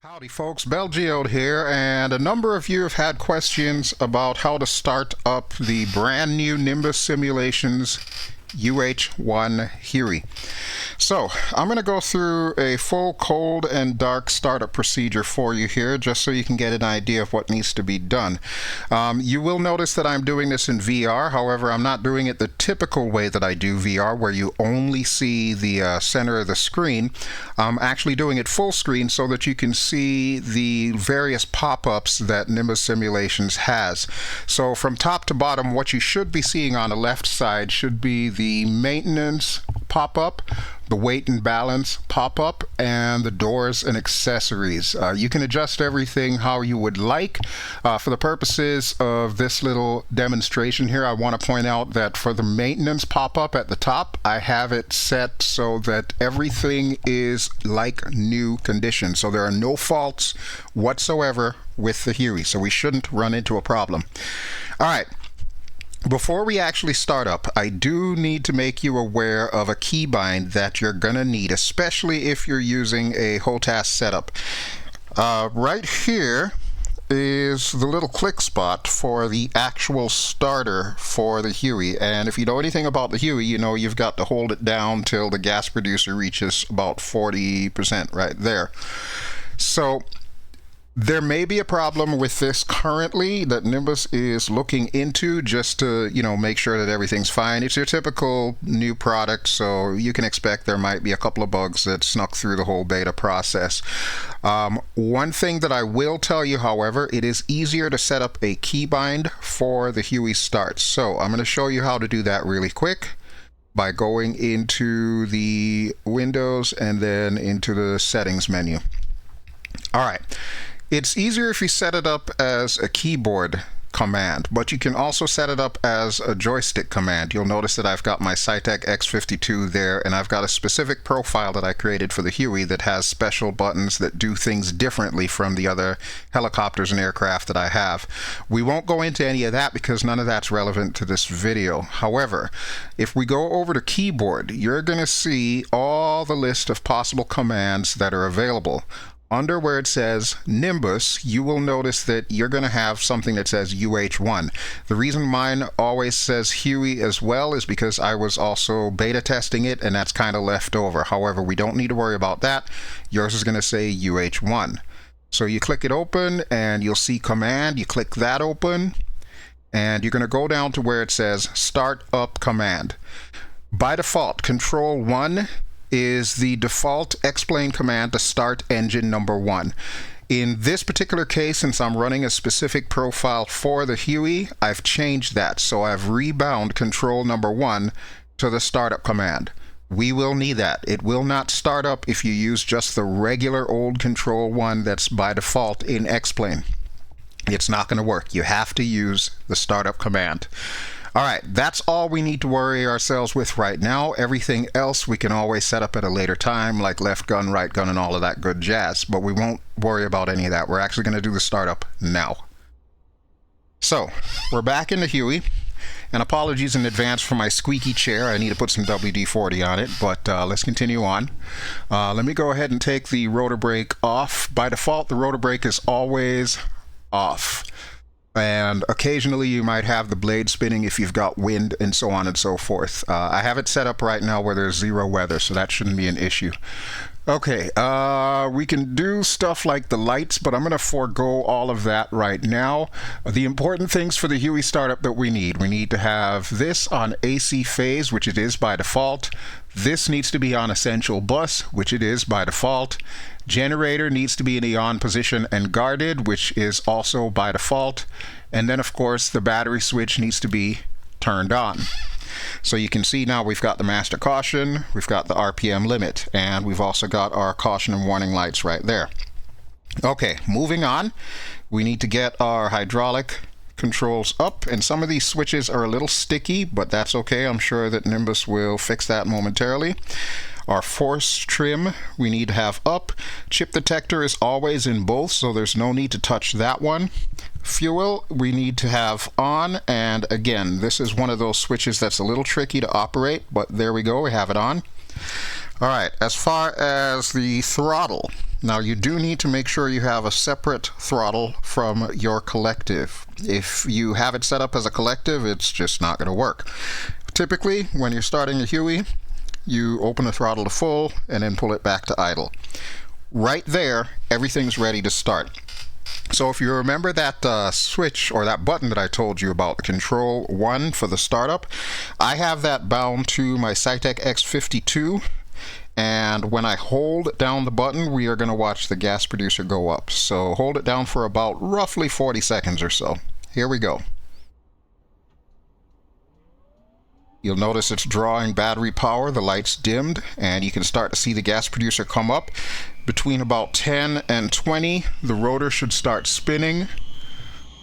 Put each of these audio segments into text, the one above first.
Howdy folks, BelGeode here, and a number of you have had questions about how to start up the brand new Nimbus Simulations UH-1 Huey. So I'm going to go through a full cold and dark startup procedure for you here, just so you can get an idea of what needs to be done. You will notice that I'm doing this in VR. However, I'm not doing it the typical way that I do VR, where you only see the center of the screen. I'm actually doing it full screen so that you can see the various pop-ups that Nimbus Simulations has. So from top to bottom, what you should be seeing on the left side should be the maintenance pop-up, the weight and balance pop-up, and the doors and accessories. You can adjust everything how you would like. For the purposes of this little demonstration here, I want to point out that for the maintenance pop-up at the top, I have it set so that everything is like new condition. So there are no faults whatsoever with the Huey, so we shouldn't run into a problem. All right. Before we actually start up, I do need to make you aware of a keybind that you're going to need, especially if you're using a HOTAS setup. Right here is the little click spot for the actual starter for the Huey. And if you know anything about the Huey, you know you've got to hold it down till the gas producer reaches about 40% right there. So there may be a problem with this currently that Nimbus is looking into, just to, make sure that everything's fine. It's your typical new product, so you can expect there might be a couple of bugs that snuck through the whole beta process. One thing that I will tell you, however, it is easier to set up a keybind for the Huey start. So I'm going to show you how to do that really quick by going into the Windows and then into the settings menu. All right. It's easier if you set it up as a keyboard command, but you can also set it up as a joystick command. You'll notice that I've got my Cytec X52 there, and I've got a specific profile that I created for the Huey that has special buttons that do things differently from the other helicopters and aircraft that I have. We won't go into any of that because none of that's relevant to this video. However, if we go over to keyboard, you're going to see all the list of possible commands that are available. Under where it says Nimbus, you will notice that you're going to have something that says UH-1. The reason mine always says Huey as well is because I was also beta testing it, and that's kind of left over. However, we don't need to worry about that. Yours is going to say UH-1. So you click it open, and you'll see command. You click that open, and you're going to go down to where it says Start Up Command. By default, Control 1 is the default explain command to start engine number 1. In this particular case, since I'm running a specific profile for the Huey, I've changed that. So I've rebound control number 1 to the startup command. We will need that. It will not start up if you use just the regular old control 1 that's by default in explain. It's not going to work. You have to use the startup command. All right, that's all we need to worry ourselves with right now. Everything else we can always set up at a later time, like left gun, right gun, and all of that good jazz, but we won't worry about any of that. We're actually going to do the startup now. So, we're back in the Huey, and apologies in advance for my squeaky chair. I need to put some WD-40 on it, but let's continue on. Let me go ahead and take the rotor brake off. By default, the rotor brake is always off. And occasionally you might have the blade spinning if you've got wind and so on and so forth. I have it set up right now where there's zero weather, so that shouldn't be an issue. Okay, we can do stuff like the lights, but I'm going to forego all of that right now. The important things for the Huey startup that we need to have this on AC phase, which it is by default. This needs to be on essential bus, which it is by default. Generator needs to be in the on position and guarded, which is also by default. And then, of course, the battery switch needs to be turned on. So you can see now we've got the master caution, we've got the RPM limit, and we've also got our caution and warning lights right there. Okay, moving on. We need to get our hydraulic controls up, and some of these switches are a little sticky, but that's okay. I'm sure that Nimbus will fix that momentarily. Our force trim we need to have up. Chip detector is always in both, so there's no need to touch that one. Fuel we need to have on, and again, this is one of those switches that's a little tricky to operate, but there we go, we have it on. All right, as far as the throttle, Now you do need to make sure you have a separate throttle from your collective. If you have it set up as a collective, it's just not going to work. Typically, when you're starting a Huey, you open the throttle to full and then pull it back to idle. Right there, everything's ready to start. So if you remember that switch or that button that I told you about, the Control 1 for the startup, I have that bound to my Cytec X52. And when I hold down the button, we are going to watch the gas producer go up. So hold it down for about roughly 40 seconds or so. Here we go. You'll notice it's drawing battery power, the light's dimmed, and you can start to see the gas producer come up. Between about 10 and 20, the rotor should start spinning.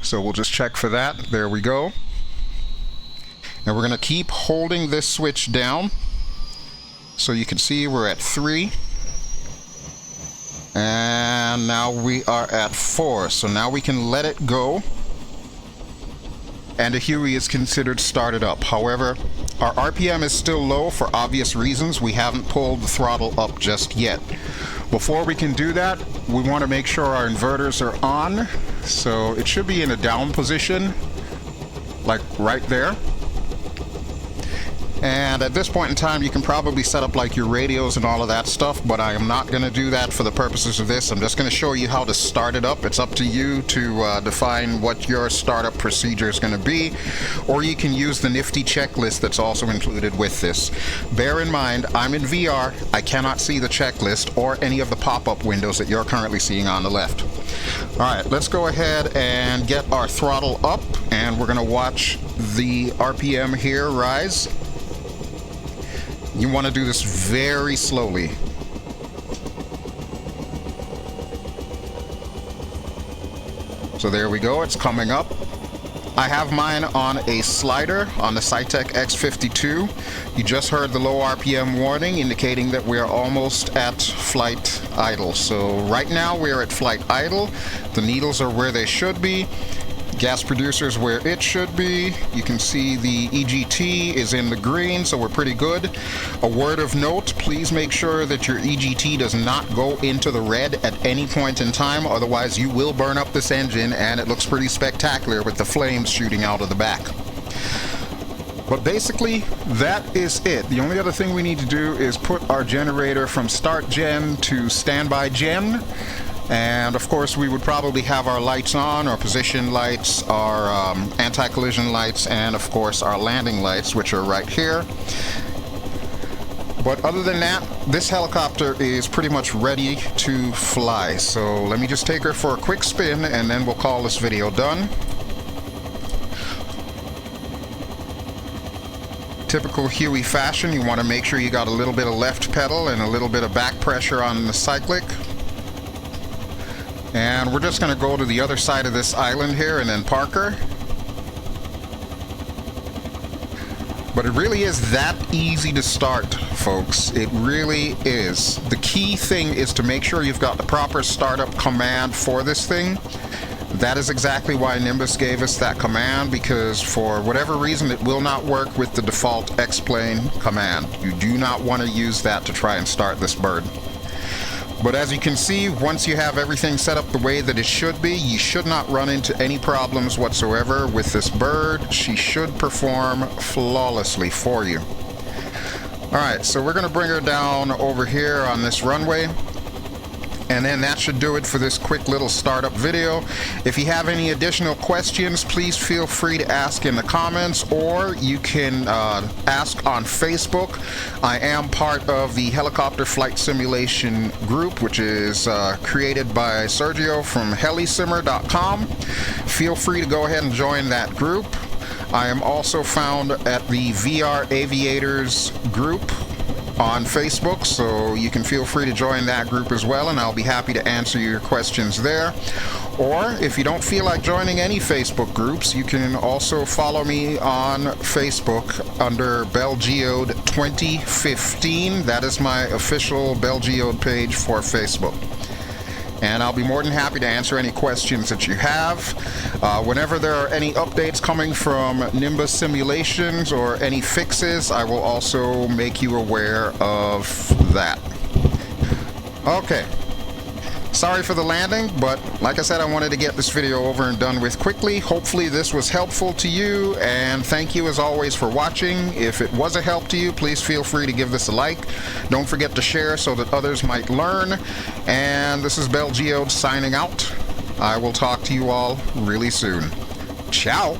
So we'll just check for that. There we go. And we're going to keep holding this switch down. So you can see we're at 3. And now we are at 4. So now we can let it go. And the Huey is considered started up. However, our RPM is still low for obvious reasons. We haven't pulled the throttle up just yet. Before we can do that, we want to make sure our inverters are on. So it should be in a down position, like right there. And at this point in time, you can probably set up like your radios and all of that stuff, but I am not going to do that for the purposes of this. I'm just going to show you how to start it up. It's up to you to define what your startup procedure is going to be, or you can use the nifty checklist that's also included with this. Bear in mind, I'm in VR. I cannot see the checklist or any of the pop-up windows that you're currently seeing on the left. All right, let's go ahead and get our throttle up, and we're going to watch the RPM here rise. You want to do this very slowly. So there we go, it's coming up. I have mine on a slider on the Cytec X52. You just heard the low RPM warning indicating that we are almost at flight idle. So right now we're at flight idle. The needles are where they should be. Gas producer is where it should be. You can see the EGT is in the green, so we're pretty good. A word of note, please make sure that your EGT does not go into the red at any point in time, otherwise you will burn up this engine, and it looks pretty spectacular with the flames shooting out of the back. But basically, that is it. The only other thing we need to do is put our generator from start gen to standby gen. And of course, we would probably have our lights on, our position lights, our anti-collision lights, and of course our landing lights, which are right here. But other than that, this helicopter is pretty much ready to fly. So let me just take her for a quick spin, and then we'll call this video done. Typical Huey fashion, you want to make sure you got a little bit of left pedal and a little bit of back pressure on the cyclic. And we're just going to go to the other side of this island here and then park her. But it really is that easy to start, folks. It really is. The key thing is to make sure you've got the proper startup command for this thing. That is exactly why Nimbus gave us that command, because for whatever reason it will not work with the default X-Plane command. You do not want to use that to try and start this bird. But as you can see, once you have everything set up the way that it should be, you should not run into any problems whatsoever with this bird. She should perform flawlessly for you. Alright, so we're going to bring her down over here on this runway. And then that should do it for this quick little startup video. If you have any additional questions, please feel free to ask in the comments, or you can ask on Facebook. I am part of the Helicopter Flight Simulation group, which is created by Sergio from helisimmer.com. Feel free to go ahead and join that group. I am also found at the VR AVIATORS group on Facebook, so you can feel free to join that group as well, and I'll be happy to answer your questions there. Or if you don't feel like joining any Facebook groups, you can also follow me on Facebook under BelGeode 2015. That is my official BelGeode page for Facebook. And I'll be more than happy to answer any questions that you have. Whenever there are any updates coming from Nimbus simulations or any fixes, I will also make you aware of that. Okay. Sorry for the landing, but like I said, I wanted to get this video over and done with quickly. Hopefully this was helpful to you, and thank you as always for watching. If it was a help to you, please feel free to give this a like. Don't forget to share so that others might learn. And this is BelGeode signing out. I will talk to you all really soon. Ciao!